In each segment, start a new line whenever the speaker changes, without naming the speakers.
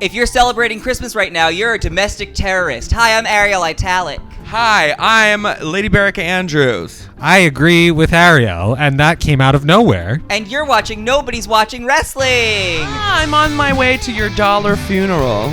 If you're celebrating Christmas right now, you're a domestic terrorist. Hi, I'm Ariel Italic.
Hi, I'm Lady Barrica Andrews.
I agree with Ariel, and that came out of nowhere.
And you're watching Nobody's Watching Wrestling.
I'm on my way to your dollar funeral.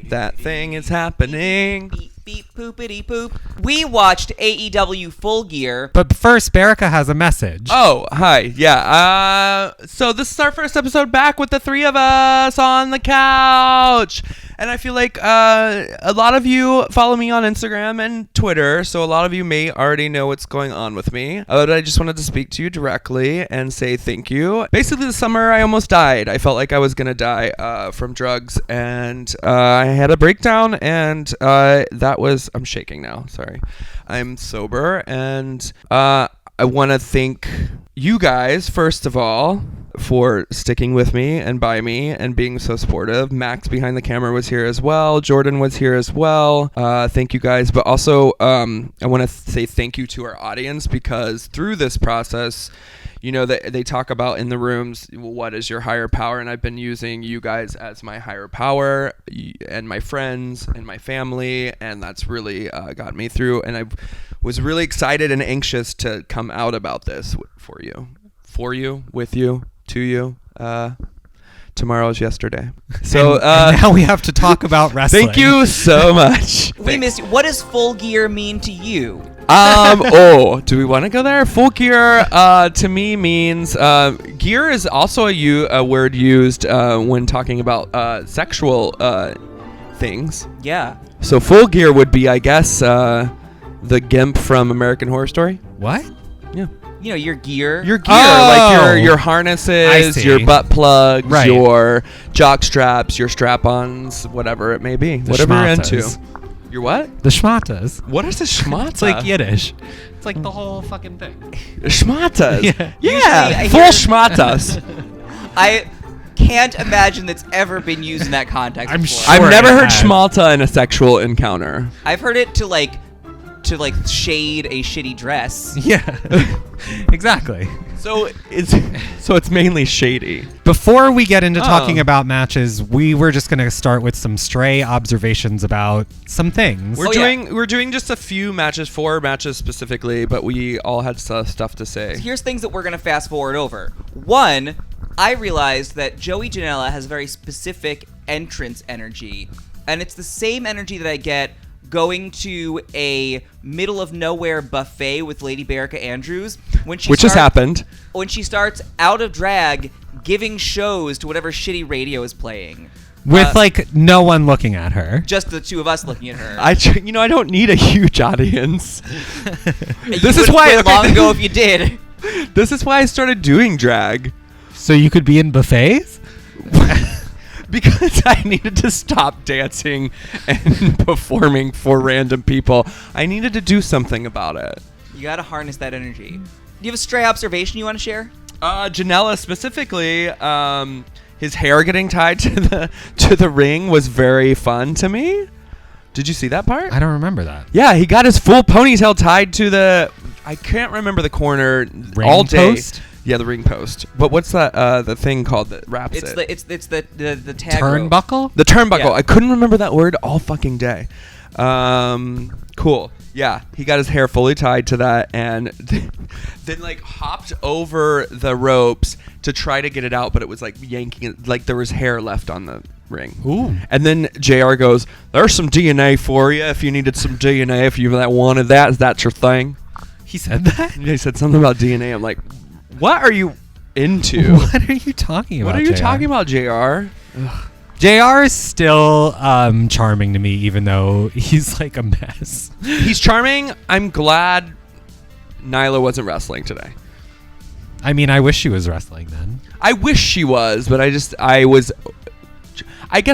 That thing is happening.
Beep, beep, poopity poop. We watched AEW Full Gear.
But first, Barrica has a message.
Oh, hi. Yeah. So this is our first episode back with the three of us on the couch. And I feel like a lot of you follow me on Instagram and Twitter, so a lot of you may already know what's going on with me. But I just wanted to speak to you directly and say thank you. Basically, this summer, I almost died. I felt like I was going to die from drugs, and I had a breakdown, and I'm shaking now. Sorry. I'm sober, and I want to thank you guys, first of all, for sticking with me and by me and being so supportive. Max behind the camera was here as well. Jordan was here as well. Thank you guys. But also, I want to say thank you to our audience, because through this process, you know, they talk about in the rooms, what is your higher power? And I've been using you guys as my higher power, and my friends and my family. And that's really got me through. And I was really excited and anxious to come out about this for you, with you, to you. Tomorrow's yesterday. So
and now we have to talk about wrestling.
Thank you so much.
We missed you. What does Full Gear mean to you?
Do we want to go there? Full gear to me means gear is also a word used when talking about sexual things.
Yeah.
So full gear would be, I guess, the Gimp from American Horror Story.
What?
Yeah.
You know, your gear.
Your gear,
Oh.
like your harnesses, your butt plugs,
Right.
your jock straps, your strap-ons, whatever it may be.
The
whatever
schmatas.
you're into. Your what?
The schmatas.
What is a schmata?
It's like Yiddish. It's like the whole fucking thing.
Schmatas.
Yeah.
Usually
Full schmatas.
I can't imagine that's ever been used in that context
I'm
before.
sure.
I've never
it
heard
has.
schmalta in a sexual encounter.
I've heard it to shade a shitty dress.
Yeah. Exactly.
So it's mainly shady.
Before we get into talking about matches, we were just going to start with some stray observations about some things.
We're doing just a few matches, 4 matches specifically, but we all had stuff to say.
Here's things that we're going to fast forward over. One, I realized that Joey Janela has very specific entrance energy, and it's the same energy that I get going to a middle of nowhere buffet with Lady Barrica Andrews
Which has happened.
When she starts out of drag giving shows to whatever shitty radio is playing.
With like no one looking at her.
Just the two of us looking at her.
I don't need a huge audience.
This is why long ago if you did.
This is why I started doing drag.
So you could be in buffets?
Because I needed to stop dancing and performing for random people. I needed to do something about it.
You gotta harness that energy. Do you have a stray observation you want to share?
Janela specifically, his hair getting tied to the ring was very fun to me. Did you see that part?
I don't remember that.
Yeah, he got his full ponytail tied to the, I can't remember the corner,
Ring
all day.
post?
Yeah, the ring post. But what's that? The thing called that wraps
It's
it?
it's the tag rope.
Turnbuckle?
The turnbuckle.
Yeah.
I couldn't remember that word all fucking day. Cool. Yeah, he got his hair fully tied to that, and then like hopped over the ropes to try to get it out, but it was like yanking it, like there was hair left on the ring.
Ooh.
And then JR goes, "There's some DNA for you if you needed some DNA, if you wanted that. Is that your thing?"
He said that?
And he said something about DNA. I'm like, what are you into?
What are you talking about,
What are you
JR?
talking about, JR?
JR is still charming to me, even though he's like a mess.
He's charming. I'm glad Nyla wasn't wrestling today.
I mean, I wish she was wrestling then.
I wish she was, but I guess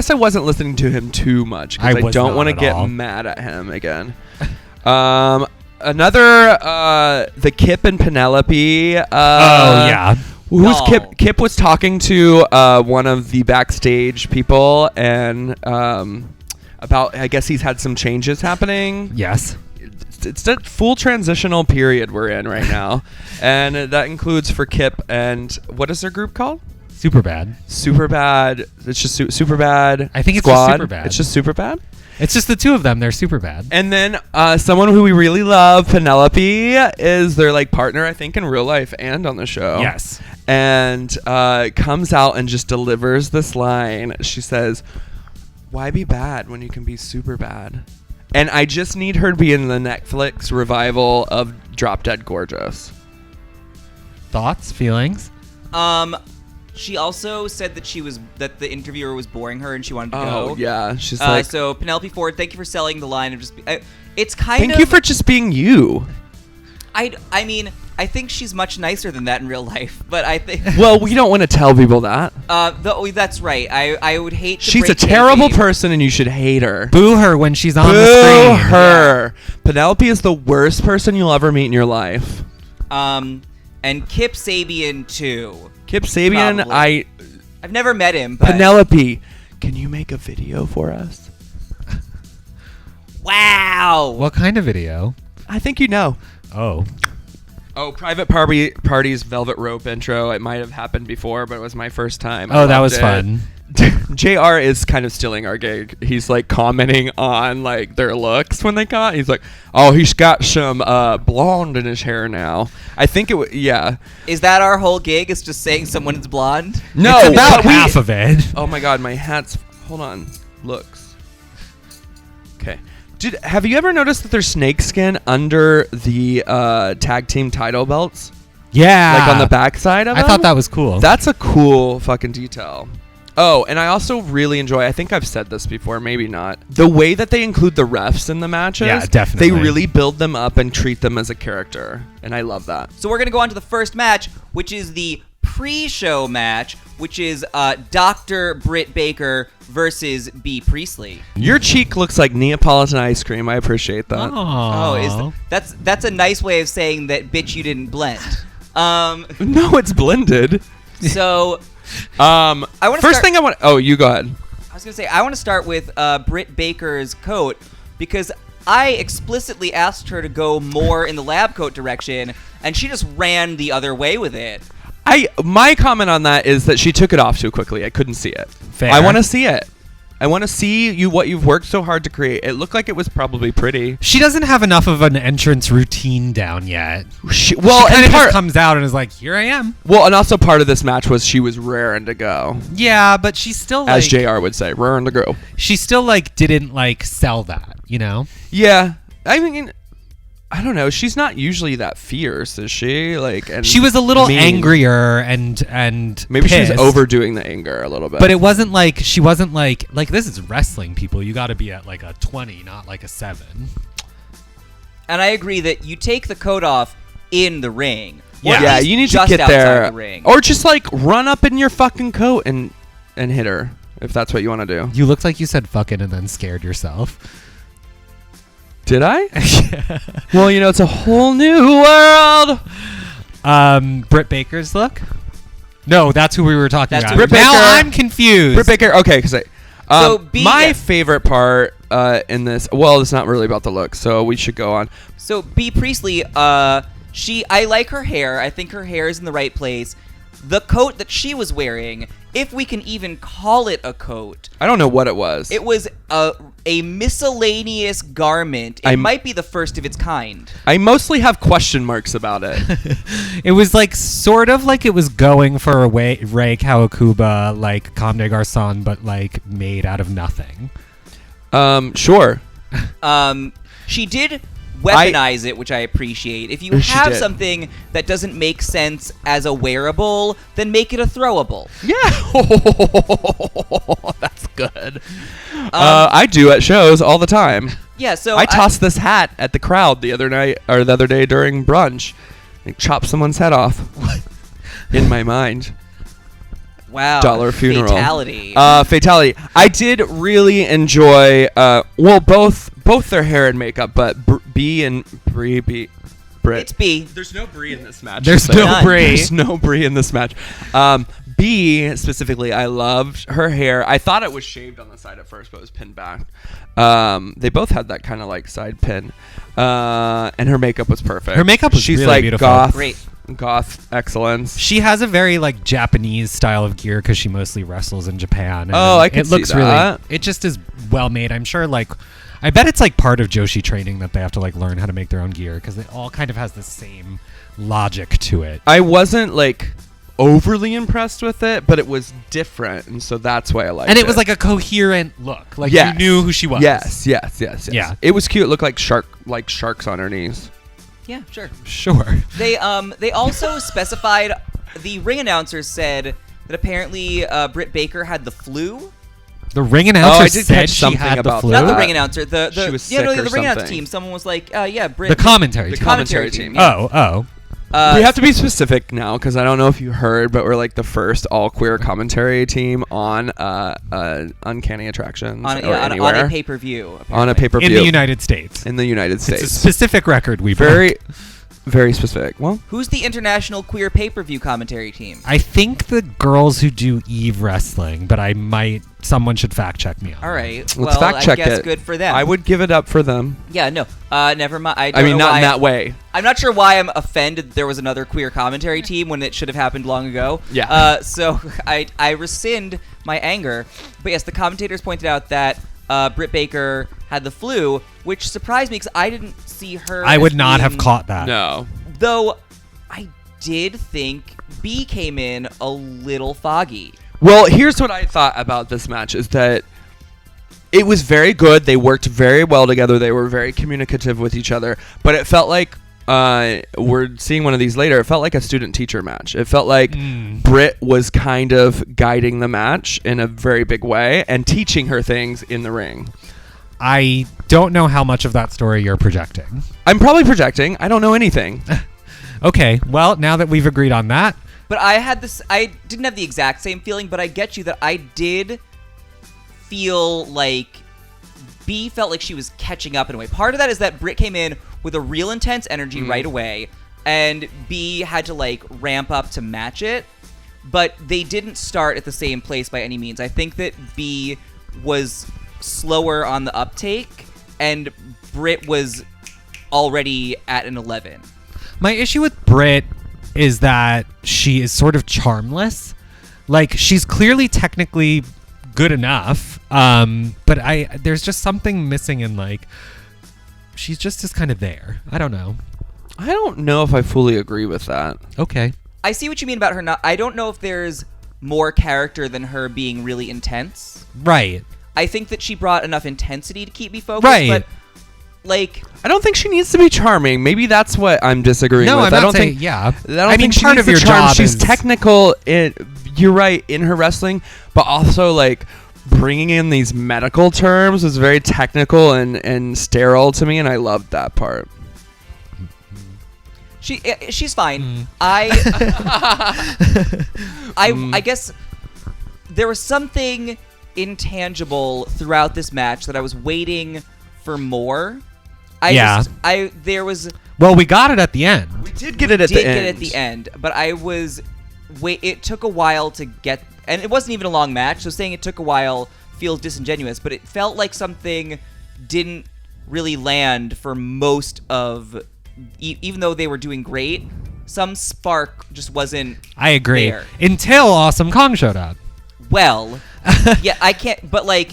I wasn't listening to him too much because I don't want to get mad at him again. Another the Kip and Penelope.
Yeah.
Who's Kip? Kip was talking to one of the backstage people and about, I guess he's had some changes happening.
Yes.
it's that full transitional period we're in right now, and that includes for Kip and what is their group called?
Superbad.
Superbad. It's just Superbad.
I think it's
Squad.
just Superbad.
It's just Superbad.
It's just the two of them. They're Superbad.
And then someone who we really love, Penelope, is their like partner, I think, in real life and on the show.
Yes.
And comes out and just delivers this line. She says, "Why be bad when you can be super bad?" And I just need her to be in the Netflix revival of Drop Dead Gorgeous.
Thoughts, feelings?
She also said that the interviewer was boring her and she wanted to go.
Oh yeah, she's like.
So Penelope Ford, thank you for selling the line of just. It's kind of.
Thank you for just being you.
I mean, I think she's much nicer than that in real life, but I think.
Well, we don't want to tell people that.
That's right. I would hate. To
She's a
break
terrible
kayfabe.
person, and you should hate her.
Boo her when she's on the
Boo
screen.
her. Penelope is the worst person you'll ever meet in your life.
And Kip Sabian too.
Kip Sabian,
Probably. I've never met him. But
Penelope, can you make a video for us?
Wow.
What kind of video?
I think you know.
Oh.
Oh, Private Party's Velvet Rope intro. It might have happened before, but it was my first time.
Oh, that was fun.
JR is kind of stealing our gig. He's like commenting on like their looks when they come out. He's like, "Oh, he's got some blonde in his hair now." I think it yeah.
Is that our whole gig? Is just saying someone is blonde?
No,
It's about
but
half of it.
Oh my god, my hat's. Hold on. Looks. Okay. Have you ever noticed that there's snakeskin under the tag team title belts?
Yeah.
Like on the backside of
I
them?
thought that was cool.
That's a cool fucking detail. Oh, and I also really enjoy, I think I've said this before, maybe not, the way that they include the refs in the matches.
Yeah, definitely.
They really build them up and treat them as a character, and I love that.
So we're going to go on to the first match, which is the pre-show match, which is Dr. Britt Baker versus B. Priestley.
Your cheek looks like Neapolitan ice cream. I appreciate that.
Oh, that's a nice way of saying that, bitch, you didn't blend.
No, it's blended.
So...
Oh, you go ahead.
I was gonna say I want to start with Britt Baker's coat because I explicitly asked her to go more in the lab coat direction, and she just ran the other way with it.
My comment on that is that she took it off too quickly. I couldn't see it.
Fair.
I want to see it. I want to see what you've worked so hard to create. It looked like it was probably pretty.
She doesn't have enough of an entrance routine down yet.
She
She kind of just comes out and is like, "Here I am."
Well, and also part of this match was she was raring to go,
Yeah, but she's still like,
as JR would say, raring to go.
she still like didn't like sell that, you know?
Yeah, I mean, I don't know. She's not usually that fierce, is she? Like, and
She was a little
mean.
angrier and
Maybe she was
pissed.
overdoing the anger a little bit.
But it wasn't like she wasn't like this is wrestling, people. You got to be at like a 20, not like a 7.
And I agree that you take the coat off in the ring. Or at
Yeah,
least
you need to
just
get
outside
there,
the ring.
or just like run up in your fucking coat and hit her if that's what you want to do.
You looked like you said "fucking" and then scared yourself.
Did I? Well, it's a whole new world.
Britt Baker's look? No, that's who we were talking
That's
about.
who we were
Now
talking about.
I'm confused.
Britt Baker. Okay, because
So
my favorite part in this. Well, it's not really about the look, so we should go on.
So B. Priestley, I like her hair. I think her hair is in the right place. The coat that she was wearing, if we can even call it a coat,
I don't know what it was.
it was a miscellaneous garment. It might be the first of its kind.
I mostly have question marks about it.
It was like sort of like it was going for a Rei Kawakuba, like Comme des Garçons, but like made out of nothing.
Sure.
She did weaponize it, which I appreciate. If you
She
have
did.
something that doesn't make sense as a wearable, then make it a throwable.
Yeah. That's good. I do at shows all the time.
Yeah, so
I tossed this hat at the crowd the other day during brunch. Like, chop someone's head off. In my mind.
Wow.
Dollar funeral.
Fatality.
Fatality. I did really enjoy. Both their hair and makeup, but B and Britt.
It's B.
There's no Brie in this match.
There's
so-
no
None.
Brie.
There's no Brie in this match. B specifically, I loved her hair. I thought it was shaved on the side at first, but it was pinned back. They both had that kind of like side pin, and her makeup was perfect.
Her makeup was
She's
really
like
beautiful.
goth excellence.
She has a very like Japanese style of gear because she mostly wrestles in Japan. And
I can
it looks
see that.
It just is well made. I'm sure like, I bet it's like part of Joshi training that they have to like learn how to make their own gear because it all kind of has the same logic to it.
I wasn't like overly impressed with it, but it was different, and so that's why I liked it.
And it was like a coherent look. Like
Yes.
you knew who she was.
Yes.
Yeah.
It was cute. It looked like sharks on her knees.
Yeah, sure.
Sure.
They also specified, the ring announcers said that apparently Britt Baker had the flu.
The ring announcer
I did
said
catch
she
something
had the
about
flu.
that.
Not the ring announcer. The
She was
yeah, no,
sick or
the ring announcer
something.
team. Someone was like, yeah, Britt.
The commentary
The
team.
commentary team.
Oh, oh.
We have to be specific now because I don't know if you heard, but we're like the first all queer commentary team on Uncanny Attractions
on
or anywhere.
a pay-per-view.
On a
apparently.
pay-per-view
In the United States.
In the United
It's
States.
a specific record we
very,
broke.
very specific. Well,
Who's the international queer pay-per-view commentary team?
I think the girls who do Eve wrestling, but someone should fact check me on
All
that.
right.
let's
Well,
fact check
I guess
it.
good for them.
I would give it up for them.
Yeah, no. Never mind.
I mean, not in that way.
I'm not sure why I'm offended there was another queer commentary team when it should have happened long ago.
Yeah.
So I rescind my anger. But yes, the commentators pointed out that Britt Baker had the flu, which surprised me because I didn't see her.
I
as
would not have
being-
caught that.
No.
Though I did think B came in a little foggy.
Well, here's what I thought about this match is that it was very good. They worked very well together. They were very communicative with each other. But it felt like, we're seeing one of these later, it felt like a student-teacher match. It felt like Britt was kind of guiding the match in a very big way and teaching her things in the ring.
I don't know how much of that story you're projecting.
I'm probably projecting. I don't know anything.
Okay, well, now that we've agreed on that,
But I didn't have the exact same feeling, but I get you that I did feel like B felt like she was catching up in a way. Part of that is that Britt came in with a real intense energy right away, and B had to like ramp up to match it, but they didn't start at the same place by any means. I think that B was slower on the uptake, and Britt was already at an 11.
my issue with Britt is that she is sort of charmless. Like, she's clearly technically good enough, but there's just something missing in, like, she's just kind of there. I don't know.
I don't know if I fully agree with that.
Okay.
I see what you mean about her not. I don't know if there's more character than her being really intense.
Right.
I think that she brought enough intensity to keep me focused,
Right.
but like
I don't think she needs to be charming. Maybe that's what I'm disagreeing
No,
with.
I'm
I
not
don't
saying,
think.
yeah.
I don't
I mean,
think she
part
needs
of your
the charm.
job
She's
is
technical. You're right in her wrestling, but also like bringing in these medical terms was very technical and sterile to me, and I loved that part.
she's fine. I guess there was something intangible throughout this match that I was waiting for more. There was.
Well, we got it at the end.
We did get it at the end.
But I was it took a while to get, and it wasn't even a long match, so saying it took a while feels disingenuous, but it felt like something didn't really land for most of, even though they were doing great, some spark just wasn't
I agree.
there.
Until Awesome Kong showed up.
Well, yeah, I can't, but like,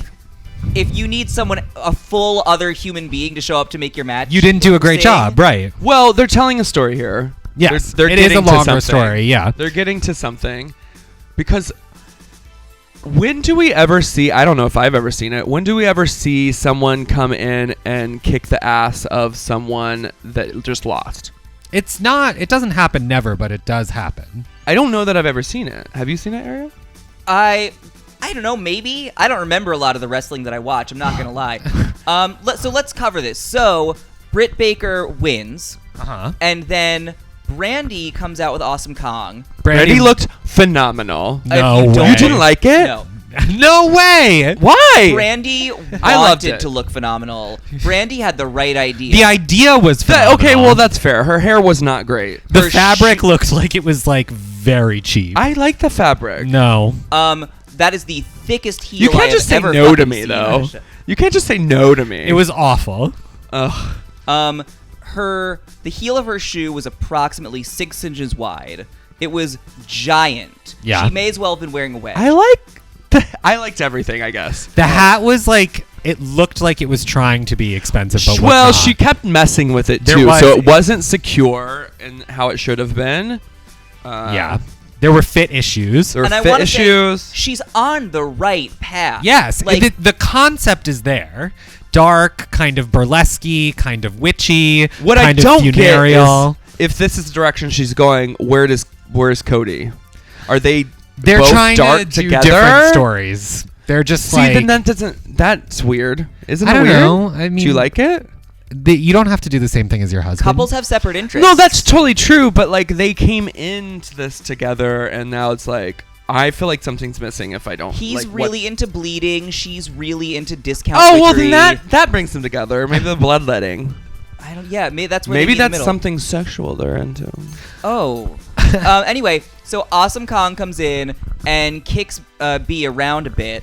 if you need someone, a full other human being to show up to make your match,
You didn't do a great job, right?
Well, they're telling a story here.
Yes,
they're
it is a
getting to
longer
something.
story, yeah.
They're getting to something. Because when do we ever see, I don't know if I've ever seen it, when do we ever see someone come in and kick the ass of someone that just lost?
It doesn't happen never, but it does happen.
I don't know that I've ever seen it. Have you seen it, Ariel?
I don't know, maybe. I don't remember a lot of the wrestling that I watch, I'm not going to lie. So let's cover this. So, Britt Baker wins,
Uh-huh.
and then Brandy comes out with Awesome Kong.
Brandy looked phenomenal.
No
If you don't-
way.
You didn't like it?
No.
No way!
Why?
Brandy
I loved
wanted
it.
to look phenomenal. Brandy had the right idea.
The idea was phenomenal.
Okay, well, that's fair. Her hair was not great.
The
her
fabric
shoe-
looks like it was like very cheap.
I like the fabric.
No.
That is the thickest heel
You
I
can't
have
just say
ever
no to
fucking
me,
seen.
though. You can't just say no to me.
It was awful.
Ugh.
The heel of her shoe was approximately 6 inches wide. It was giant.
Yeah.
She may as well have been wearing a wedge.
I liked everything, I guess.
The hat was like, it looked like it was trying to be expensive, but
Well,
was not.
she kept messing with it
There
too,
was-
so it wasn't secure in how it should have been.
Yeah. There were fit issues.
There were
And I
fit
wanna say,
issues.
she's on the right path.
Yes.
Like,
The concept is there. Dark, kind of burlesque, kind of witchy,
What I
kind of
don't get
funereal.
is, if this is the direction she's going, where's Cody? Are they
They're
both
trying
dark
to do
together?
different stories. They're just
See,
like,
then that's weird. Isn't
I
it
don't
weird?
know. I mean,
do you like it?
you don't have to do the same thing as your husband.
couples have separate interests.
No, that's totally true. But like they came into this together, and now it's like I feel like something's missing if I don't.
He's
like,
really into bleeding. She's really into discount.
Oh well,
victory.
then that brings them together. Maybe the bloodletting.
I don't. Yeah, maybe that's where
Maybe
they meet in the
that's
middle.
something sexual they're into.
Oh. Anyway, so Awesome Kong comes in and kicks B around a bit,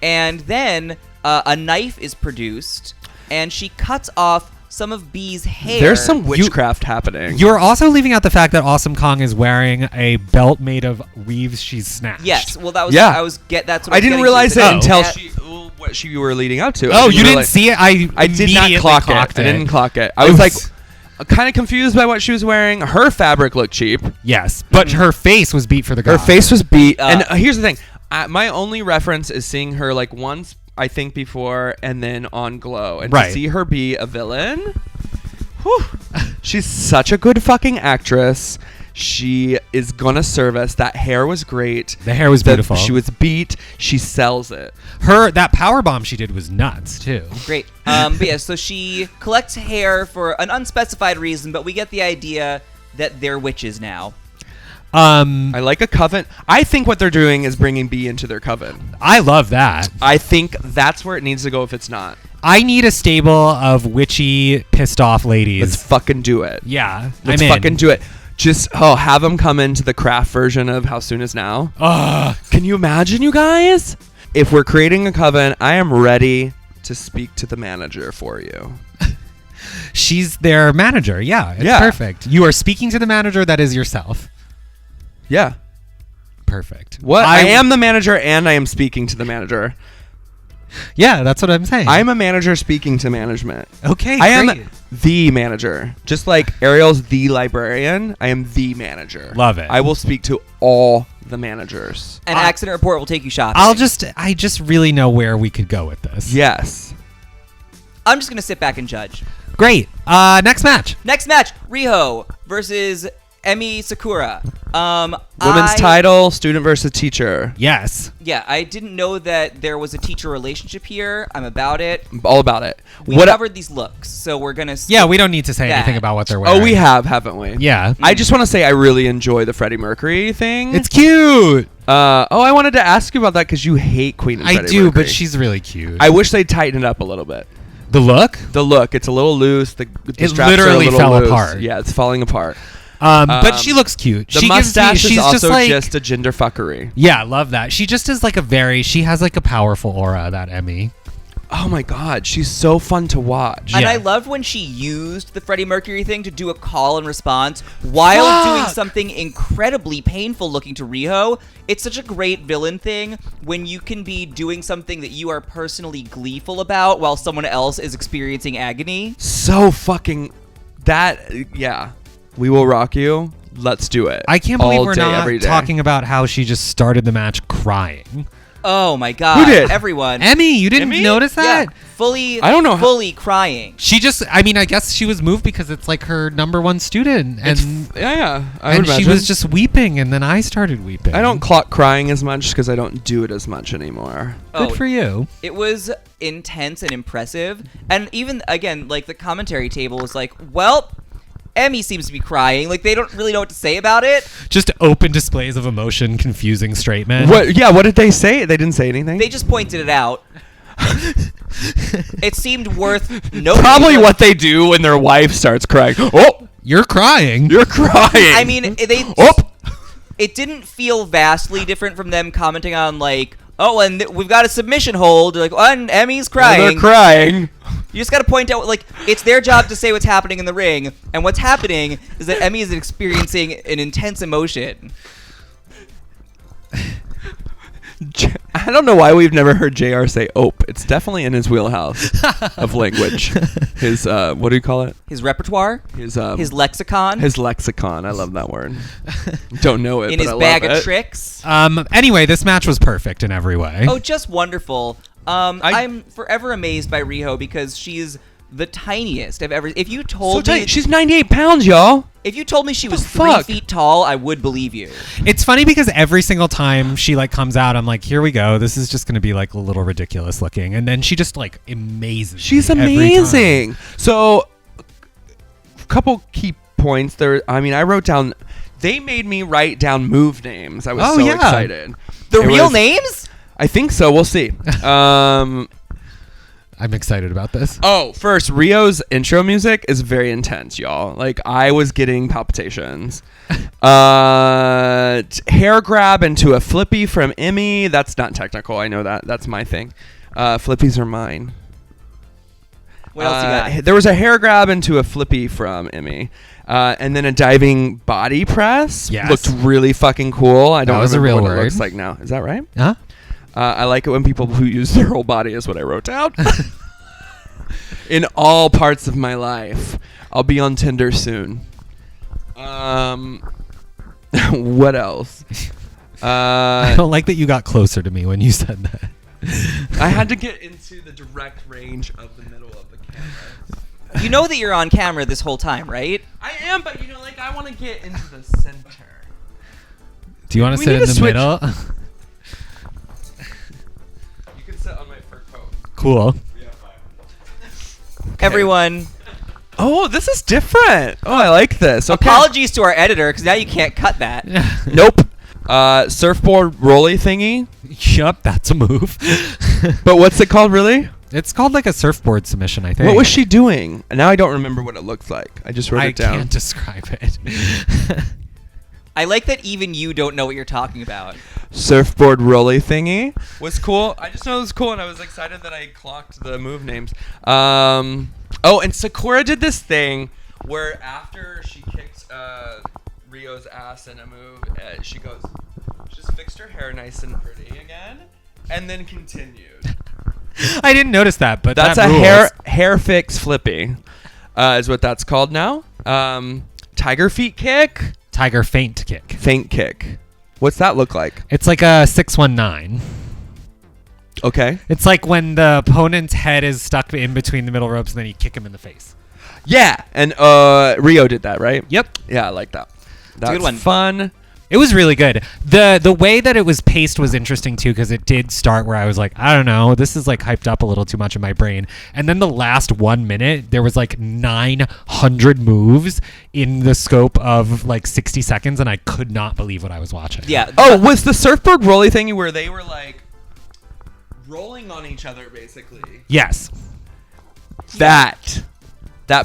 and then a knife is produced, and she cuts off some of B's hair.
There's some witchcraft happening.
You're also leaving out the fact that Awesome Kong is wearing a belt made of weaves she's snatched.
Yes. Well, that was.
Yeah.
That's what
I didn't realize it
Oh.
until
that-
what she were leading up to.
Oh, you didn't
realize-
see it?
I did not
immediately
clock
clocked
it. I didn't clock it. I was like kind of confused by what she was wearing. Her fabric looked cheap.
Yes, but her face was beat for the
Her
god.
face was beat. And here's the thing. My only reference is seeing her like once, I think, before, and then on Glow. And
Right.
to see her be a villain, whew, she's such a good fucking actress. She is gonna serve us. That hair was great.
The hair was beautiful.
She was beat. She sells it.
That power bomb she did was nuts too.
Great. But yeah, so she collects hair for an unspecified reason, but we get the idea that they're witches now.
I like a coven. I think what they're doing is bringing B into their coven.
I love that.
I think that's where it needs to go if it's not.
I need a stable of witchy, pissed off ladies.
Let's fucking do it.
Yeah,
Let's
I'm in.
fucking do it. Just have them come into the craft version of How Soon Is Now. Can you imagine, you guys? If we're creating a coven, I am ready to speak to the manager for you.
She's their manager. Yeah, it's
Yeah.
perfect. You are speaking to the manager that is yourself.
Yeah.
Perfect.
What? I am the manager and I am speaking to the manager.
Yeah, that's what I'm saying.
I'm a manager speaking to management.
okay.
I
great.
am the manager. Just like Ariel's the librarian, I am the manager.
Love it.
I will speak to all the managers.
An accident report will take you shopping.
I just really know where we could go with this.
Yes.
I'm just gonna sit back and judge.
Great. Next match.
Next match: Riho versus Emi Sakura.
Women's title, student versus teacher.
Yes.
Yeah, I didn't know that there was a teacher relationship here. I'm about it.
I'm all about it.
We covered these looks, so we're gonna.
Yeah, we don't need to say
that.
anything about what they're wearing.
Oh, we have, haven't we?
Yeah.
I just want to say I really enjoy the Freddie Mercury thing.
It's cute.
I wanted to ask you about that because you hate Queen and
I
Freddie
do,
Mercury.
but she's really cute.
I wish they'd tighten it up a little bit.
The look?
The look, it's a little loose. The
It
straps
literally
are a little
fell
loose.
apart.
Yeah, it's falling apart.
But she looks cute.
The
She gives me-
mustache
she's
is also
just like,
just a gender fuckery.
yeah, I love that. She just is like she has like a powerful aura, that Emmy.
Oh my god, she's so fun to watch.
And
Yeah.
I loved when she used the Freddie Mercury thing to do a call and response while doing something incredibly painful looking to Riho. It's such a great villain thing when you can be doing something that you are personally gleeful about while someone else is experiencing agony.
So fucking yeah. We will rock you. Let's do it.
I can't believe
All
we're
day,
not
every day.
talking about how she just started the match crying.
Oh my god.
Who did?
Everyone.
Emmy, you didn't
Emmy?
notice
Yeah,
that?
fully
I don't know how-
fully crying.
She just, I guess she was moved because it's like her number one student. And
Yeah. I
and
would
she
imagine.
was just weeping, and then I started weeping.
I don't clock crying as much because I don't do it as much anymore.
Good for you.
It was intense and impressive. And even, again, like, the commentary table was like, well, Emmy seems to be crying. Like, they don't really know what to say about it.
Just open displays of emotion, confusing straight men.
What? Yeah. What did they say? They didn't say anything.
They just pointed it out. It seemed worth noting.
Probably what they do when their wife starts crying. Oh,
You're crying.
you're crying.
I mean, they...
Oh.
it didn't feel vastly different from them commenting on like, oh, and we've got a submission hold. Like, oh, and Emi's crying.
They're crying.
You just got to point out, like, it's their job to say what's happening in the ring, and what's happening is that Emi is experiencing an intense emotion.
I don't know why we've never heard JR say "ope." It's definitely in his wheelhouse of language. His what do you call it?
His repertoire,
his
lexicon.
His lexicon. I love that word. Don't know it.
In
but
his
I
bag
love
of
it.
tricks.
Anyway, this match was perfect in every way.
Oh, just wonderful. I'm forever amazed by Riho because she's the tiniest I've ever. If you told me
she's 98 pounds, y'all.
If you told me she was 3
fuck?
feet tall, I would believe you.
It's funny because every single time she like comes out, I'm like, here we go. This is just gonna be like a little ridiculous looking, and then she just like amazes.
She's
me every
amazing.
time.
So, a couple key points there. I mean, I wrote down. They made me write down move names. I was excited.
The real names?
I think so. We'll see.
I'm excited about this.
Oh, first, Rio's intro music is very intense, y'all. Like, I was getting palpitations. Hair grab into a flippy from Emi. That's not technical. I know that. That's my thing. Flippies are mine.
What else you got?
There was a hair grab into a flippy from Emi. And then a diving body press.
Yes.
Looked really fucking cool. I don't
That was
remember
a real
what
word.
it looks like now. Is that right?
Huh?
I like it when people who use their whole body is what I wrote down. In all parts of my life. I'll be on Tinder soon. What else?
I don't like that you got closer to me when you said that.
I had to get into the direct range of the middle of the camera.
You know that you're on camera this whole time, right?
I am, but I want to get into the center.
Do you want to
We
sit
need
in
to
the
switch.
middle?
You can sit on my fur coat.
Cool.
Everyone,
Oh, this is different. Oh, I like this. Okay.
apologies to our editor because now you can't cut that.
Nope. Surfboard rolly thingy.
Yup, that's a move.
But what's it called, really?
It's called like a surfboard submission, I think.
What was she doing? Now I don't remember what it looks like. I just wrote it down.
I can't describe it.
I like that even you don't know what you're talking about.
Surfboard rolly thingy was cool. I just know it was cool, and I was excited that I clocked the move names. Oh, and Sakura did this thing where after she kicked Rio's ass in a move, she goes, just fixed her hair nice and pretty again, and then continued.
I didn't notice that, but
That's
that
a
rules.
hair fix flippy, is what that's called now. Tiger feet kick,
Tiger feint kick.
feint kick. What's that look like?
It's like a 619.
Okay.
It's like when the opponent's head is stuck in between the middle ropes and then you kick him in the face.
Yeah, and Rio did that, right?
Yep.
Yeah, I like that. That's
a good one.
Fun.
It was really good. The way that it was paced was interesting too, because it did start where I was like, I don't know, this is like hyped up a little too much in my brain. And then the last 1 minute, there was like 900 moves in the scope of like 60 seconds, and I could not believe what I was watching.
Yeah.
Oh, was the surfboard rolly thingy where they were like rolling on each other, basically?
Yes.
That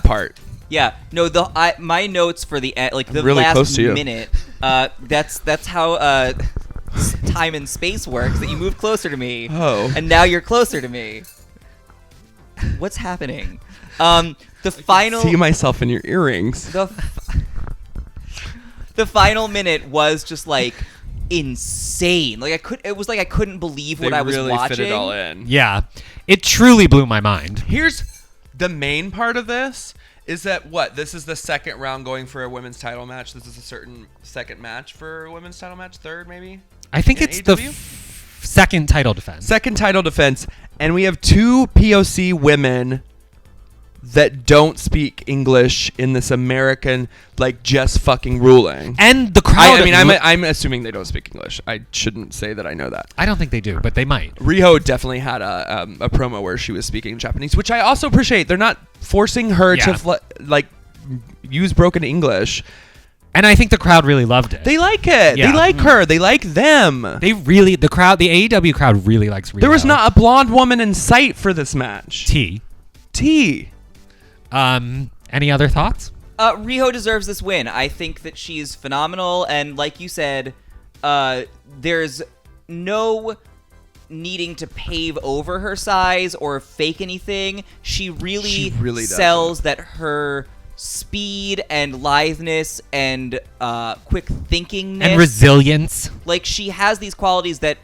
part.
Yeah. No, my notes for the like the
really close
last
to you.
minute. That's how time and space works. That you move closer to me.
Oh.
And now you're closer to me. What's happening? The final.
See myself in your earrings.
The final minute was just like insane. Like it was like I couldn't believe what I was
really
watching.
fit it all in.
Yeah. It truly blew my mind.
Here's the main part of this is that this is the second round going for a women's title match. This is a certain second match for a women's title match, third maybe.
I think
In
it's the
AEW?
second title defense.
Second title defense, and we have two POC women that don't speak English in this American just fucking ruling.
And the crowd.
I'm assuming they don't speak English. I shouldn't say that I know that.
I don't think they do, but they might.
Riho definitely had a promo where she was speaking Japanese, which I also appreciate. They're not forcing her to use broken English.
And I think the crowd really loved it.
They like it.
Yeah.
They like her. They like them.
The AEW crowd really likes Riho.
There was not a blonde woman in sight for this match.
T. Any other thoughts?
Riho deserves this win. I think that she's phenomenal, and like you said, there's no needing to pave over her size or fake anything. She really sells that her speed and litheness and quick thinkingness
And resilience.
Like, she has these qualities that...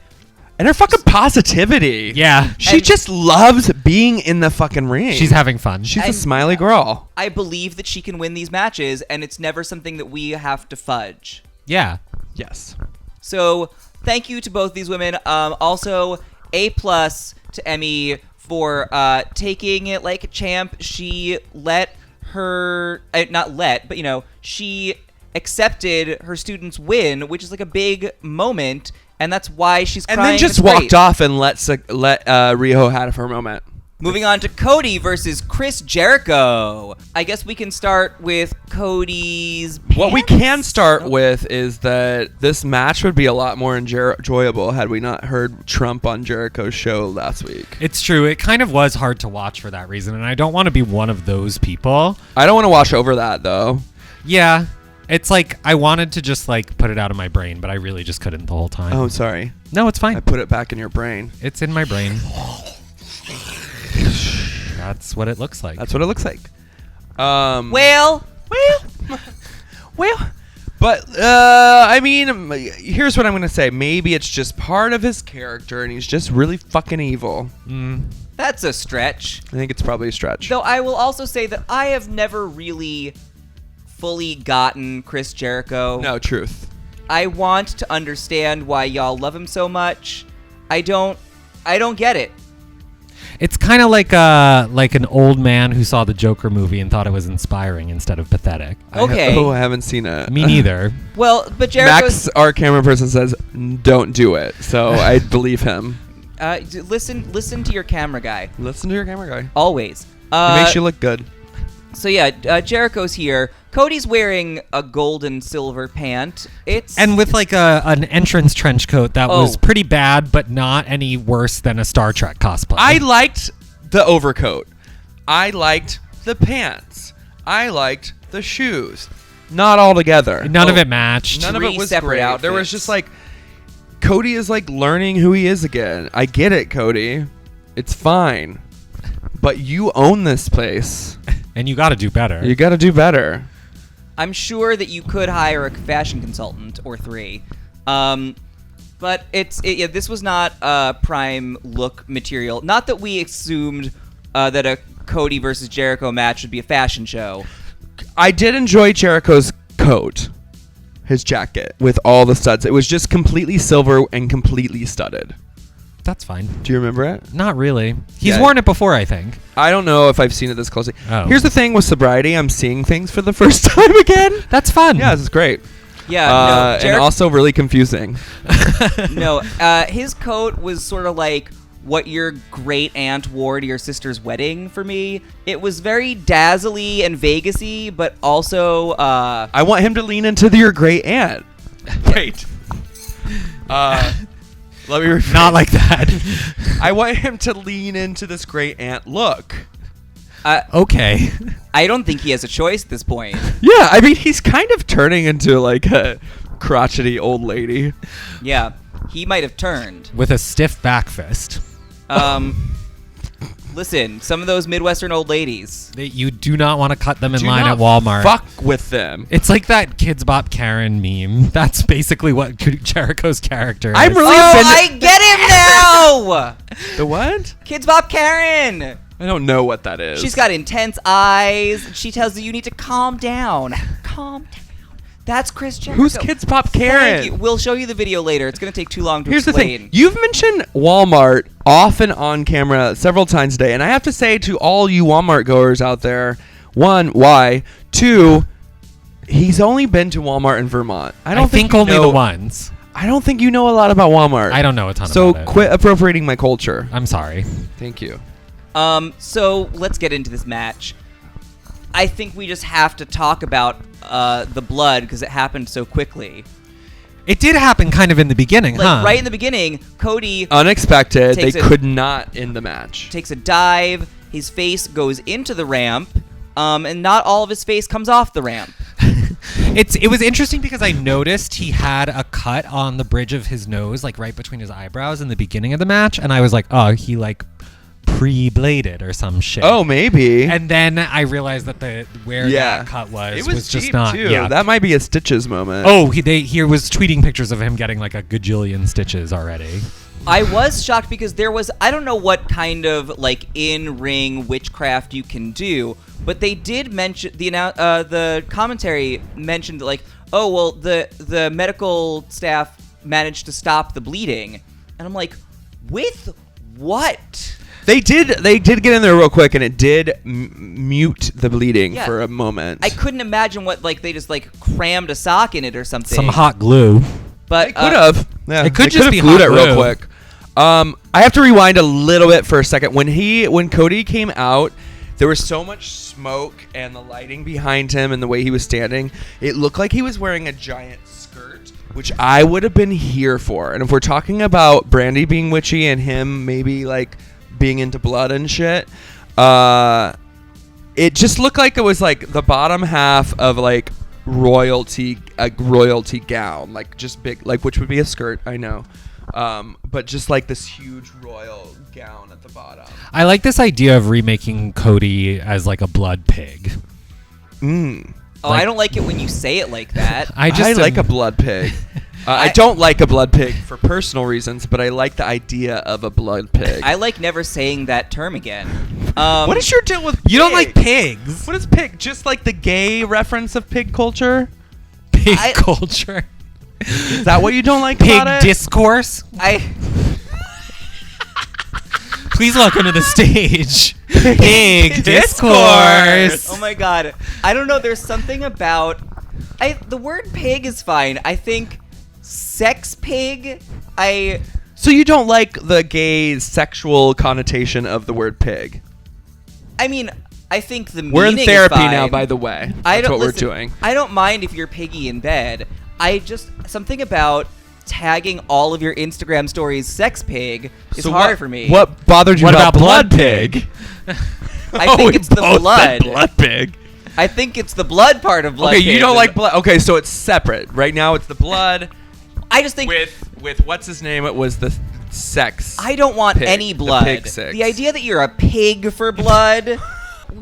And her fucking positivity.
Yeah.
She just loves being in the fucking ring.
She's having fun.
She's a smiley girl.
I believe that she can win these matches, and it's never something that we have to fudge.
Yeah.
Yes.
So, thank you to both these women. Also, A+ to Emi for taking it like a champ. She let her... not let, but, she accepted her students win, which is like a big moment, and that's why she's crying.
And then just walked off and let Riho have her moment.
Moving on to Cody versus Chris Jericho. I guess we can start with Cody's pants?
What we can start with is that this match would be a lot more enjoyable had we not heard Trump on Jericho's show last week.
It's true. It kind of was hard to watch for that reason, and I don't want to be one of those people.
I don't want to watch over that, though.
Yeah. It's like I wanted to just like put it out of my brain, but I really just couldn't the whole time.
Oh, sorry.
No, it's fine.
I put it back in your brain.
It's in my brain. That's what it looks like.
That's what it looks like.
Well.
But, I mean, here's what I'm going to say. Maybe it's just part of his character, and he's just really fucking evil.
That's a stretch.
I think it's probably a stretch.
Though I will also say that I have never really fully gotten Chris Jericho.
No, truth.
I want to understand why y'all love him so much. I don't get it.
It's kind of like an old man who saw the Joker movie and thought it was inspiring instead of pathetic.
Okay.
I haven't seen it.
Me neither.
Well, but Jericho's...
Max, our camera person, says, don't do it. So I believe him.
Listen to your camera guy.
Listen to your camera guy.
Always.
He makes you look good.
So yeah, Jericho's here. Cody's wearing a gold and silver pant.
And with like an entrance trench coat that was pretty bad, but not any worse than a Star Trek cosplay.
I liked the overcoat. I liked the pants. I liked the shoes. Not all together.
None of it matched.
None of it was
separate
great.
outfits.
There was just like, Cody is like learning who he is again. I get it, Cody. It's fine. But you own this place.
And you got to do better.
You got to do better.
I'm sure that you could hire a fashion consultant or 3. But this was not prime look material. Not that we assumed that a Cody versus Jericho match would be a fashion show.
I did enjoy Jericho's coat, his jacket, with all the studs. It was just completely silver and completely studded.
That's fine.
Do you remember it?
Not really. He's worn it before, I think.
I don't know if I've seen it this closely.
Oh.
Here's the thing with sobriety. I'm seeing things for the first time again.
That's fun.
Yeah, this is great.
Yeah,
and also really confusing.
No, his coat was sort of like what your great aunt wore to your sister's wedding for me. It was very dazzly and Vegas-y, but also...
I want him to lean into your great aunt. Wait. Let me rephrase.
Not like that.
I want him to lean into this great aunt look.
Okay.
I don't think he has a choice at this point.
Yeah, I mean, he's kind of turning into like a crotchety old lady.
Yeah, he might have turned.
With a stiff back fist.
Listen, some of those Midwestern old ladies.
You do not want to cut them in
Do
line
not
at Walmart.
Fuck with them.
It's like that Kids Bop Karen meme. That's basically what Jericho's character is.
I'm really
I
offended.
get him now!
The what?
Kids Bop Karen!
I don't know what that is.
She's got intense eyes. She tells you need to calm down. Calm down. That's Chris Jericho.
Who's Kids Pop Karen?
Thank you. We'll show you the video later. It's going to take too long to
Here's
explain.
the thing. You've mentioned Walmart off and on camera several times today, and I have to say to all you Walmart goers out there, 1, why? 2, he's only been to Walmart in Vermont.
I think only the ones.
I don't think you know a lot about Walmart.
I don't know a ton
so
about it.
quit appropriating my culture.
I'm sorry.
Thank you.
So let's get into this match. I think we just have to talk about the blood because it happened so quickly.
It did happen kind of in the beginning, huh?
Right in the beginning, Cody
Unexpected. They
takes a-
could not end the match.
takes a dive. His face goes into the ramp, and not all of his face comes off the ramp.
It was interesting because I noticed he had a cut on the bridge of his nose, like right between his eyebrows in the beginning of the match, and I was like, oh, he like pre-bladed or some shit.
Oh, maybe.
And then I realized that that cut was just
deep,
not.
too.
Yeah,
That might be a Stitches moment.
Oh, he was tweeting pictures of him getting like a gajillion stitches already.
I was shocked because there was, I don't know what kind of like in-ring witchcraft you can do, but they did mention the commentary mentioned like, oh well, the medical staff managed to stop the bleeding, and I'm like, with what?
They did get in there real quick, and it did mute the bleeding for a moment.
I couldn't imagine what, like, they just like crammed a sock in it or something.
Some hot glue.
But
They could have. Yeah,
it could
they
just
have
be
glued
hot
it real
glue.
quick. I have to rewind a little bit for a second. When Cody came out, there was so much smoke and the lighting behind him and the way he was standing. It looked like he was wearing a giant skirt, which I would have been here for. And if we're talking about Brandy being witchy and him maybe like being into blood and shit, it just looked like it was like the bottom half of like a royalty gown, like just big, like, which would be a skirt, I know, but just like this huge royal gown at the bottom.
I like this idea of remaking Cody as like a blood pig.
I don't like it when you say it like that.
I like a blood pig. I don't like a blood pig for personal reasons, but I like the idea of a blood pig.
I like never saying that term again.
What is your deal with
You don't
pig?
like pigs?
What is pig? Just like the gay reference of pig culture?
Pig culture.
Is that what you don't like
Pig
about it?
discourse. Please welcome to the stage. Pig discourse.
Oh my god. I don't know, there's something about the word pig is fine. I think sex pig,
So you don't like the gay sexual connotation of the word pig?
I mean, I think the
We're in
meaning
therapy
is fine.
now, by the way. That's what we're doing.
I don't mind if you're piggy in bed. Something about tagging all of your Instagram stories sex pig is hard for me.
What bothered you about blood pig?
I think it's the blood.
Blood pig.
I think it's the blood part of blood
Okay,
pig.
you don't like blood. Okay, so it's separate. Right now it's the blood
I just think
with what's his name? It was the sex.
I don't want
pig,
any
the
blood.
pig sex.
The idea that you're a pig for blood.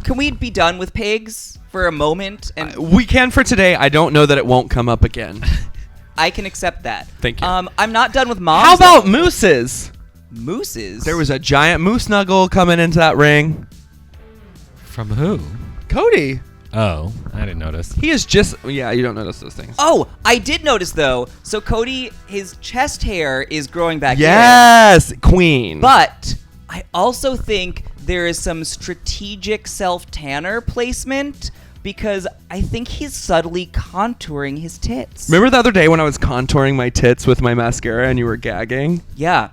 Can we be done with pigs for a moment? And
We can for today. I don't know that it won't come up again.
I can accept that.
Thank you.
I'm not done with moms.
How about
though.
mooses?
Mooses?
There was a giant moose snuggle coming into that ring.
From who?
Cody.
Oh, I didn't notice.
He is just... Yeah, you don't notice those things.
Oh, I did notice though. So Cody, his chest hair is growing back in.
Yes, queen.
But I also think there is some strategic self-tanner placement because I think he's subtly contouring his tits.
Remember the other day when I was contouring my tits with my mascara and you were gagging?
Yeah.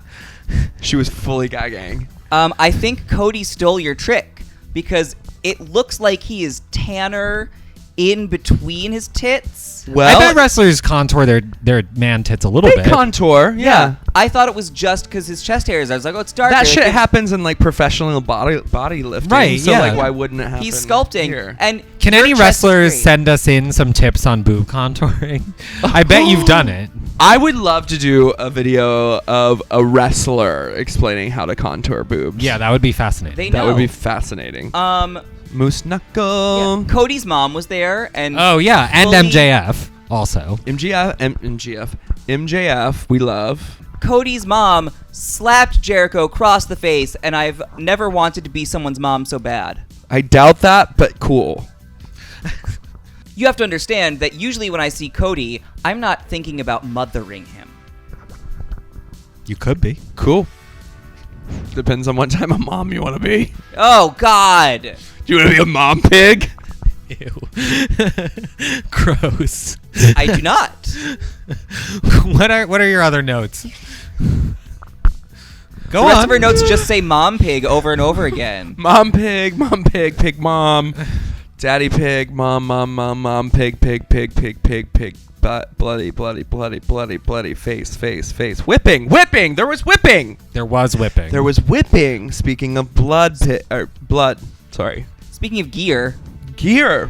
She was fully gagging.
I think Cody stole your trick because it looks like he is tanner in between his tits.
Well,
I bet wrestlers contour their man tits a little
they
bit.
contour. Yeah.
I thought it was just because his chest hairs. I was like, oh, it's darker.
That shit
Like,
happens in like professional body lifting.
Right,
So
yeah.
like why wouldn't it happen?
he's sculpting.
Here?
And
Can
your
any
chest is
wrestlers
great.
send us in some tips on boob contouring? I bet you've done it.
I would love to do a video of a wrestler explaining how to contour boobs.
Yeah, that would be fascinating.
They
That would
know.
be fascinating. Moose
Yeah.
knuckle.
Cody's mom was there, and
Oh yeah, and
fully-
MJF also.
MJF, we love.
Cody's mom slapped Jericho across the face, and I've never wanted to be someone's mom so bad.
I doubt that, but cool.
You have to understand that usually when I see Cody, I'm not thinking about mothering him.
You could be.
Cool. Depends on what type of mom you want to be.
Oh, God.
Do you want to be a mom pig?
Ew. Gross.
I do not.
What are your other notes? Go
The rest
on.
of her notes just say mom pig over and over again.
Mom pig, pig mom. Daddy pig, mom, pig, bloody, face. Whipping. There was whipping.
There was whipping.
There was whipping. Speaking of blood. Sorry.
Speaking of gear,
Gear.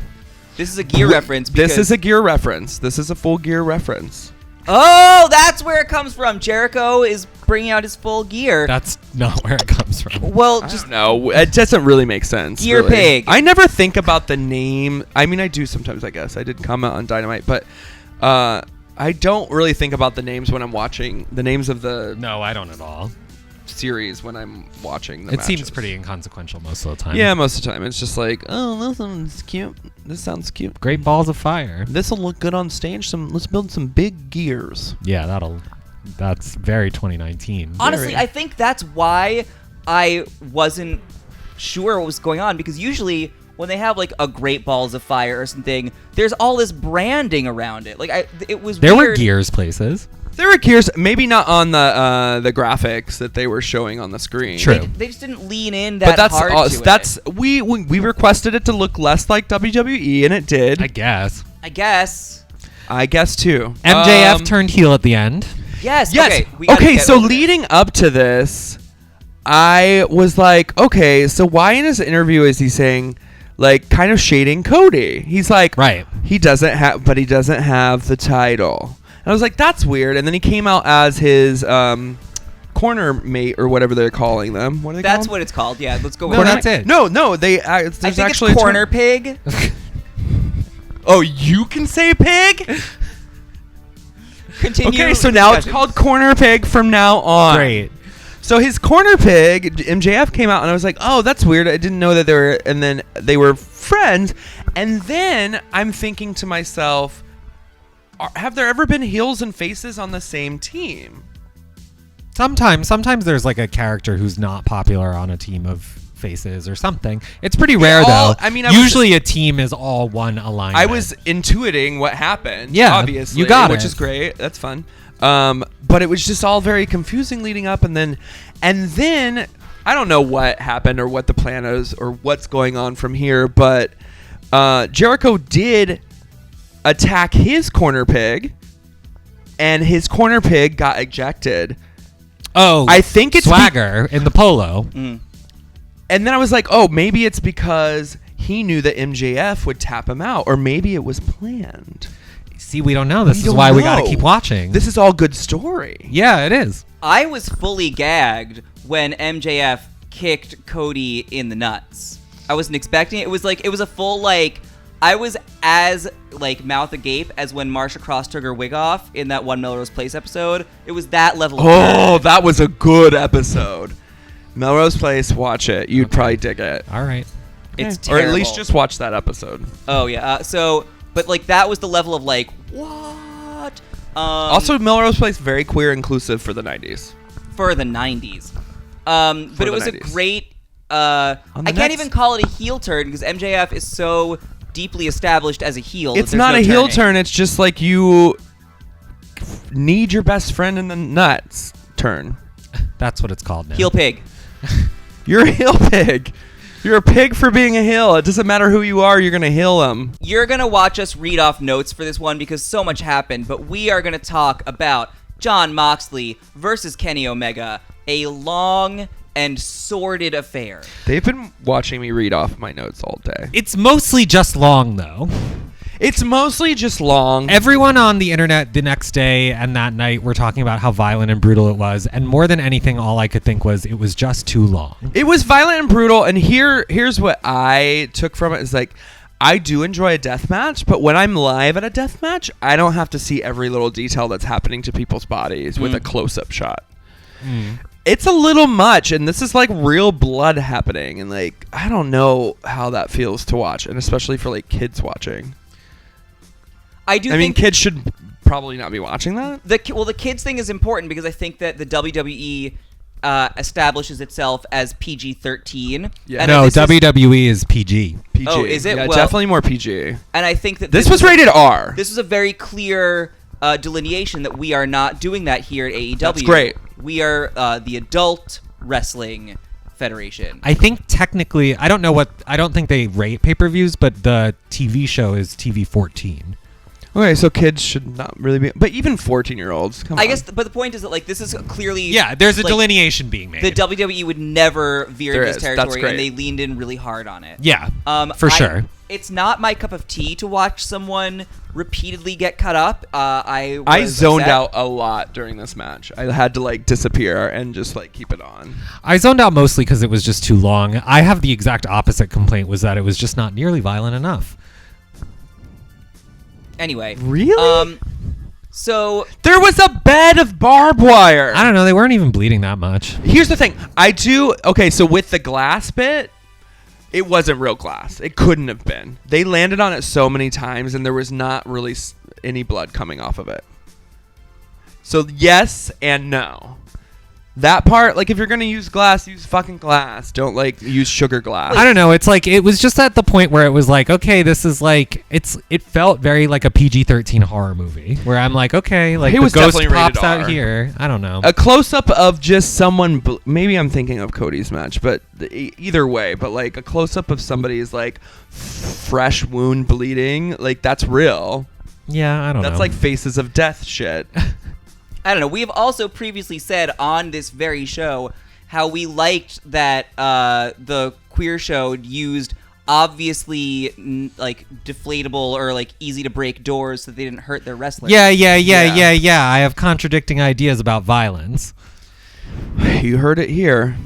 This is a gear reference.
This is a gear reference. This is a full gear reference.
Oh, that's where it comes from. Jericho is bringing out his full gear.
That's not where it comes from.
Well,
Just no, it doesn't really make sense.
Gear
really.
Pig.
I never think about the name. I mean, I do sometimes, I guess. I did comment on Dynamite, but I don't really think about the names when I'm watching the names of the
No, I don't at all.
series when I'm watching the
It seems
matches.
pretty inconsequential most of the time.
Yeah, most of the time it's just like, oh, this one's cute. This sounds cute.
Great balls of fire.
This will look good on stage. Let's build some big gears.
Yeah, that's very 2019.
honestly, I think that's why I wasn't sure what was going on, because usually when they have like a Great Balls of Fire or something, there's all this branding around it. Like it was
There
weird.
were gears places.
There were gears, maybe not on the graphics that they were showing on the screen.
True.
They just didn't lean in that
But that's
hard
all,
to
that's
it.
we requested it to look less like WWE, and it did.
I guess.
I guess.
I guess too.
MJF turned heel at the end.
Yes.
Yes.
Okay. We gotta
Okay.
get
So
over
leading up to this, I was like, okay, so why in his interview is he saying, like, kind of shading Cody? He's like,
Right.
he doesn't have the title. And I was like, that's weird. And then he came out as his corner mate or whatever they're calling them. What are they
That's
called?
what it's called. Yeah. Let's go with
No,
that.
that's it.
No, they.
I
There's
think
actually
it's
a term-
corner pig.
Oh, you can say pig?
Continue.
Okay, so now it's
discussion.
called corner pig from now on.
Great.
So his corner pig, MJF came out, and I was like, oh, that's weird. I didn't know that they were, and then they were friends. And then I'm thinking to myself, have there ever been heels and faces on the same team?
Sometimes there's like a character who's not popular on a team of faces or something. It's pretty rare
all-
though.
I mean, I was
usually a team is all one alignment.
I was intuiting what happened.
Yeah,
obviously,
you got
which
it.
is great. That's fun. But it was just all very confusing leading up, and then I don't know what happened or what the plan is or what's going on from here. But Jericho did attack his corner pig, and his corner pig got ejected.
Oh,
I think it's
Swagger in the polo.
Mm.
And then I was like, oh, maybe it's because he knew that MJF would tap him out, or maybe it was planned.
See, we don't know. This
We
is
don't
why we got to
know.
keep watching.
This is all good story.
Yeah, it is.
I was fully gagged when MJF kicked Cody in the nuts. I wasn't expecting it. It was a full like. I was as like mouth agape as when Marsha Cross took her wig off in that one Melrose Place episode. It was that level.
Oh, that was a good episode. Melrose Place, watch it. You'd probably dig it.
All right.
It's
Or at
terrible.
least just watch that episode.
Oh yeah. But like that was the level of like what?
Also, Melrose Place, very queer inclusive for the 90s.
For the 90s. But
the
it was
90s.
a great.
On
I
the
can't
next-
even call it a heel turn because MJF is so deeply established as a heel. that
It's
there's
not
no
a heel
turning.
turn. It's just like you need your best friend in the nuts turn.
That's what it's called now.
Heel pig.
You're a heel pig. You're a pig for being a heel. It doesn't matter who you are. You're going to heel them.
You're going to watch us read off notes for this one because so much happened, but we are going to talk about Jon Moxley versus Kenny Omega, a long and sordid affair.
They've been watching me read off my notes all day.
It's mostly just long, though.
It's mostly just long.
Everyone on the internet the next day and that night were talking about how violent and brutal it was, and more than anything, all I could think was it was just too long.
It was violent and brutal, and here's what I took from it is like, I do enjoy a death match, but when I'm live at a death match, I don't have to see every little detail that's happening to people's bodies with a close-up shot. It's a little much, and this is like real blood happening, and like I don't know how that feels to watch, and especially for like kids watching.
I mean,
mean, kids should probably not be watching that.
the kids thing is important because I think that the WWE establishes itself as PG-13.
Yeah.
And
No,
this is-
WWE is PG.
PG.
Oh, is it?
Yeah,
Well-
definitely more PG.
and I think that
This was rated R.
This was a very clear delineation that we are not doing that here at AEW.
That's great.
We are the Adult Wrestling Federation.
I think technically, I don't think they rate pay-per-views, but the TV show is TV-14.
Okay, so kids should not really be, but even 14-year-olds. Come on.
I guess, but the point is that like this is clearly
Yeah, there's a
like,
delineation being made.
The WWE would never veer
There
into this
is. That's
territory,
great.
and they leaned in really hard on it.
Yeah,
For
for sure.
It's not my cup of tea to watch someone repeatedly get cut up. I
zoned out a lot during this match. I had to like disappear and just like keep it on.
I zoned out mostly because it was just too long. I have the exact opposite complaint, was that it was just not nearly violent enough.
Anyway.
Really?
So
there was a bed of barbed wire.
I don't know. They weren't even bleeding that much.
Here's the thing. So with the glass bit, it wasn't real glass. It couldn't have been. They landed on it so many times, and there was not really any blood coming off of it. So yes and no. That part, like, if you're going to use glass, use fucking glass. Don't, like, use sugar glass.
I don't know. It's like, it was just at the point where it was like, okay, this is like, it felt very like a PG-13 horror movie, where I'm like, okay, like,
It
the
was
ghost
definitely rated
pops out
R.
here. I don't know.
A close-up of just someone, maybe I'm thinking of Cody's match, but either way, but, like, a close-up of somebody's, like, fresh wound bleeding, like, that's real.
Yeah, I don't know.
That's, like, Faces of Death shit.
I don't know. We have also previously said on this very show how we liked that the queer show used obviously like deflatable or like easy to break doors so they didn't hurt their wrestlers.
Yeah. I have contradicting ideas about violence.
You heard it here.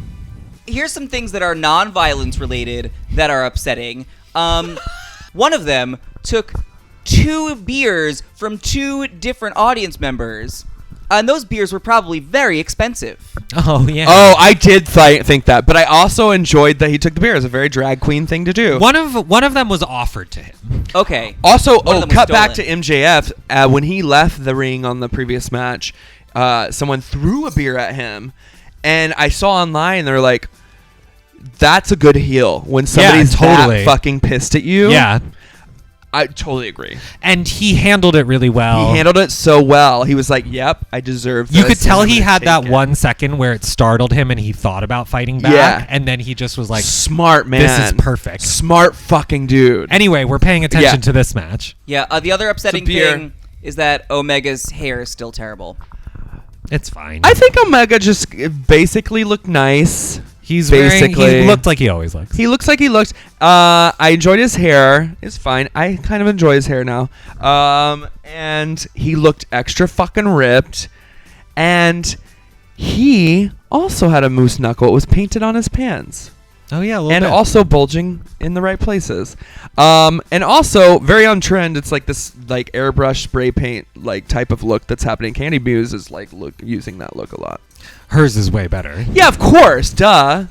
Here's some things that are non-violence related that are upsetting. One of them took 2 beers from 2 different audience members. And those beers were probably very expensive.
Oh, yeah.
Oh, I did think that, but I also enjoyed that he took the beer. It's a very drag queen thing to do.
One of them was offered to him.
Okay.
Also,
One of them was
cut back to
stolen.
MJF. When he left the ring on the previous match, someone threw a beer at him, and I saw online they're like, "That's a good heel when somebody's
totally.
that fucking pissed at you."
Yeah.
I totally agree.
And he handled it really well.
He handled it so well. He was like, "Yep, I deserve this."
You could tell
and I'm
he
gonna
had that
take it."
1 second where it startled him and he thought about fighting back.
Yeah.
And then he just was like,
smart man.
this is perfect.
Smart fucking dude.
Anyway, we're paying attention
Yeah.
to this match.
Yeah, the other upsetting
Some beer.
thing is that Omega's hair is still terrible.
It's fine.
I think Omega just basically looked nice.
He
basically
looked like he always looks.
He looks like he looks. I enjoyed his hair. It's fine. I kind of enjoy his hair now. And he looked extra fucking ripped. And he also had a moose knuckle. It was painted on his pants.
Oh, yeah, a little
And
bit.
also bulging in the right places. And also very on trend. It's like this like airbrush spray paint like type of look that's happening. Candy Muse is like using that look a lot.
Hers is way better.
Yeah, of course. Duh.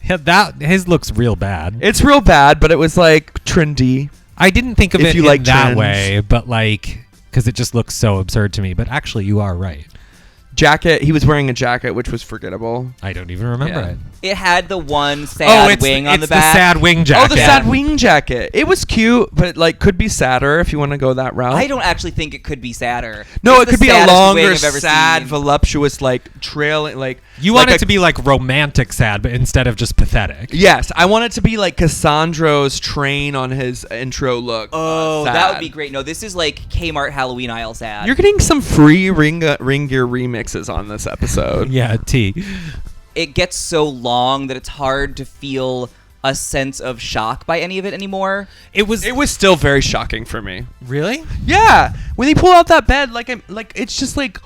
Yeah, his looks real bad.
It's real bad, but it was like trendy.
I didn't think of
If
it
you
in
like
that
trends.
way, but like, because it just looks so absurd to me. But actually, you are right.
Jacket. He was wearing a jacket, which was forgettable.
I don't even remember
Yeah.
it.
It had the one sad wing on the back.
the sad wing jacket.
Oh, the sad wing jacket. It was cute, but like could be sadder if you want to go that route.
I don't actually think it could be sadder.
No,
It's
it could
the
be a
saddest wing
longer,
I've ever
sad,
seen.
voluptuous, like trailing, like
You
like
want it to be like romantic sad, but instead of just pathetic.
Yes, I want it to be like Cassandro's train on his intro look.
Oh,
sad.
that would be great. No, this is like Kmart Halloween aisle sad.
You're getting some free ring gear remixes on this episode.
Yeah, T.
It gets so long that it's hard to feel a sense of shock by any of it anymore.
It was
still very shocking for me.
really.
Yeah, when they pull out that bed, it's just like,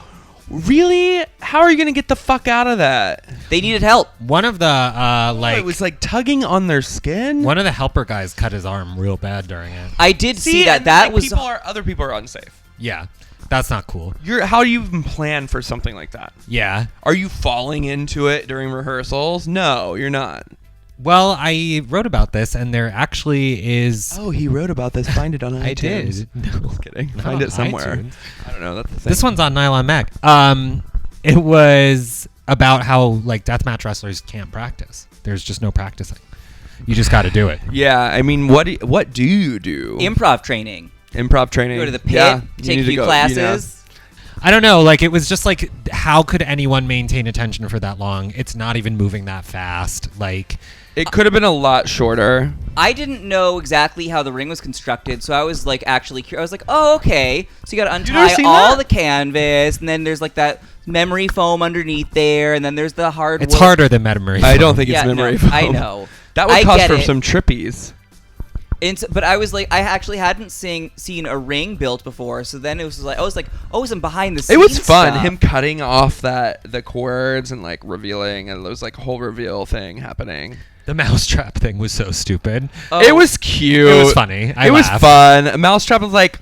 really? How are you gonna get the fuck out of that?
They needed help.
One of the
It was like tugging on their skin.
one of the helper guys cut his arm real bad during it.
I did see that.
and,
That
like,
was
other people are unsafe.
Yeah, that's not cool.
How do you even plan for something like that?
Yeah.
Are you falling into it during rehearsals? No, you're not.
Well, I wrote about this, and there actually is.
Oh, he wrote about this. Find it on iTunes.
I did. No.
Just kidding.
Not
Find
on
it somewhere.
iTunes.
I don't know. That's the thing.
This one's on Nylon Mac. It was about how like deathmatch wrestlers can't practice. There's just no practicing. You just got to do it.
Yeah, I mean, what do you do?
improv training.
Improv training.
Go to the pit,
Yeah, you
take
need
a
to
few
go,
classes.
I don't know. Like, it was just like, how could anyone maintain attention for that long? It's not even moving that fast. Like,
It could have been a lot shorter.
I didn't know exactly how the ring was constructed, so I was like actually curious. I was like, oh, okay. So you got to
You've never
untie
seen
all
that?
the canvas, and then there's like that memory foam underneath there, and then there's the hard
it's
wood.
harder than memory.
I don't
foam.
think it's
Yeah,
memory
no,
foam.
I know.
That would
I
cause
get
for
it.
some trippies.
But I was like, I actually hadn't seen a ring built before, so then it was like, some behind the scenes.
It was fun,
stuff.
him cutting off the cords and like revealing, and there was like a whole reveal thing happening.
The mousetrap thing was so stupid.
Oh.
It was cute.
It was funny. It
was fun. A mousetrap was like,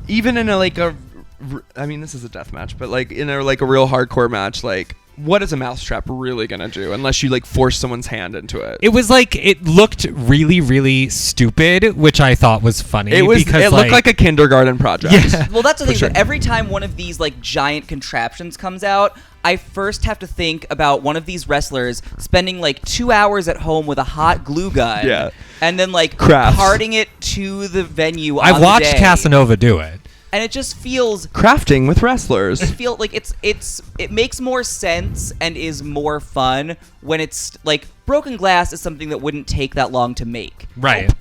even in I mean, this is a death match, but like in a real hardcore match, like, what is a mousetrap really gonna do unless you like force someone's hand into it?
It was like, it looked really, really stupid, which I thought was funny.
It looked like a kindergarten project.
Yeah.
Well, that's the thing.
sure.
But every time one of these like giant contraptions comes out, I first have to think about one of these wrestlers spending like 2 hours at home with a hot glue gun,
Yeah.
and then like
Crafts.
carting it to the venue.
I've
on the
watched
day.
Casanova do it.
And it just feels
Crafting with wrestlers.
like it makes more sense and is more fun when it's like broken glass is something that wouldn't take that long to make.
Right.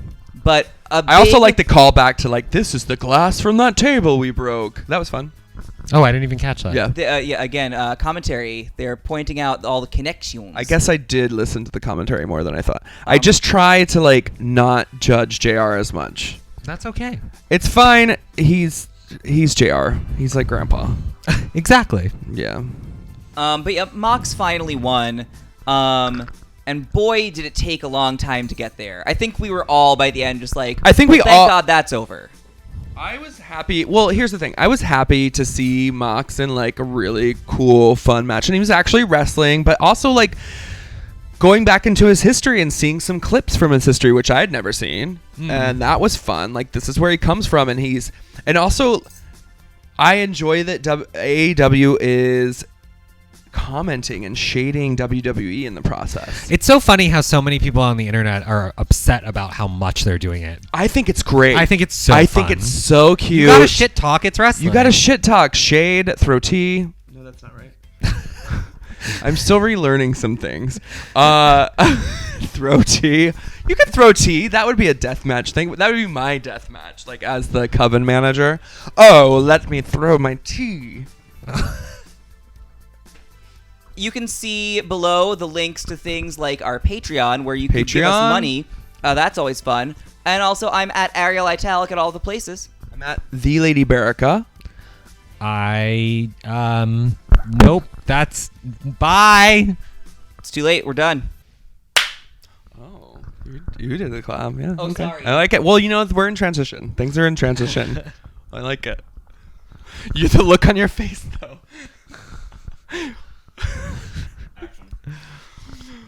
But
I also like the callback to like, this is the glass from that table we broke. That was fun.
Oh, I didn't even catch that.
Yeah.
again, commentary. They're pointing out all the connections.
I guess I did listen to the commentary more than I thought. I just try to like not judge JR as much.
That's okay.
It's fine. He's JR. He's like grandpa.
Exactly.
Yeah.
But yeah, Mox finally won. And boy, did it take a long time to get there. I think we were all by the end just like,
I think we
thank
all-
God that's over.
I was happy. Well, here's the thing. I was happy to see Mox in like a really cool, fun match, and he was actually wrestling, but also like going back into his history and seeing some clips from his history, which I had never seen, and that was fun. Like, this is where he comes from, and also I enjoy that AEW is commenting and shading WWE in the process.
It's so funny how so many people on the internet are upset about how much they're doing it.
I think it's great.
I think it's so
I
fun.
think it's so cute.
You gotta shit talk, it's wrestling.
You gotta shit talk, shade, throw tea. No, that's not right. I'm still relearning some things. Throw tea. You could throw tea. That would be a death match thing. That would be my death match, like as the Coven manager. Oh, let me throw my tea.
You can see below the links to things like our Patreon, where you can give us
Patreon?
money. That's always fun. And also, I'm at Ariel Italic at all the places.
I'm at the Lady Barica.
Nope, that's, bye.
It's too late. We're done.
Oh, you did the clap. Yeah.
Oh,
okay.
sorry.
I like it. Well, you know, we're in transition. Things are in transition. I like it. The look on your face, though.